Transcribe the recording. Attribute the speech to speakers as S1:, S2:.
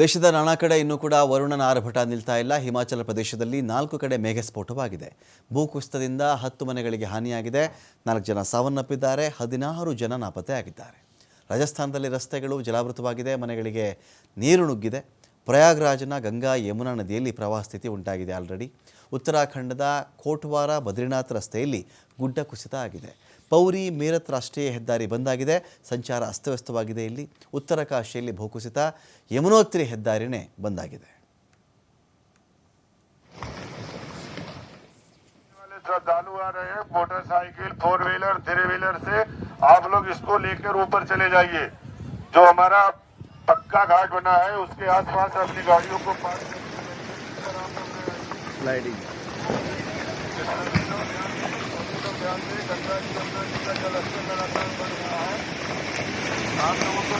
S1: ದೇಶದ ನಾನಾ ಕಡೆ ಇನ್ನೂ ಕೂಡ ವರುಣನ ಆರ್ಭಟ ನಿಲ್ತಾ ಇಲ್ಲ. ಹಿಮಾಚಲ ಪ್ರದೇಶದಲ್ಲಿ 4 ಕಡೆ ಮೇಘಸ್ಫೋಟವಾಗಿದೆ. ಭೂಕುಸಿತದಿಂದ 10 ಮನೆಗಳಿಗೆ ಹಾನಿಯಾಗಿದೆ. 4 ಜನ ಸಾವನ್ನಪ್ಪಿದ್ದಾರೆ. 16 ಜನ ನಾಪತ್ತೆಯಾಗಿದ್ದಾರೆ. ರಾಜಸ್ಥಾನದಲ್ಲಿ ರಸ್ತೆಗಳು ಜಲಾವೃತವಾಗಿದೆ. ಮನೆಗಳಿಗೆ ನೀರು ನುಗ್ಗಿದೆ. ಪ್ರಯಾಗ್ರಾಜ್ನ ಗಂಗಾ ಯಮುನಾ ನದಿಯಲ್ಲಿ ಪ್ರವಾಹ ಸ್ಥಿತಿ ಉಂಟಾಗಿದೆ. ಆಲ್ರೆಡಿ ಉತ್ತರಾಖಂಡದ ಕೋಟ್ವಾರ ಬದ್ರಿನಾಥ್ ರಸ್ತೆಯಲ್ಲಿ ಗುಡ್ಡ ಕುಸಿತ ಆಗಿದೆ. ಪೌರಿ ಮೇರತ್ ರಾಷ್ಟ್ರೀಯ ಹೆದ್ದಾರಿ ಬಂದಾಗಿದೆ. ಸಂಚಾರ ಅಸ್ತವ್ಯಸ್ತವಾಗಿದೆ. ಇಲ್ಲಿ ಉತ್ತರ ಕಾಶಿಯಲ್ಲಿ ಭೂಕುಸಿತ, ಯಮುನೋತ್ರಿ ಹೆದ್ದಾರಿನೇ ಬಂದಾಗಿದೆ.
S2: श्रद्धालु आ रहे हैं मोटरसाइकिल 4 व्हीलर 3 व्हीलर से, आप लोग इसको लेकर ऊपर चले जाइए। जो हमारा पक्का घाट बना है उसके आसपास अपनी गाड़ियों को पार्क
S1: स्लाइडिंग
S2: ध्यान से गंगा जी का जलस्तर लगातार बढ़ रहा है। आप लोगों को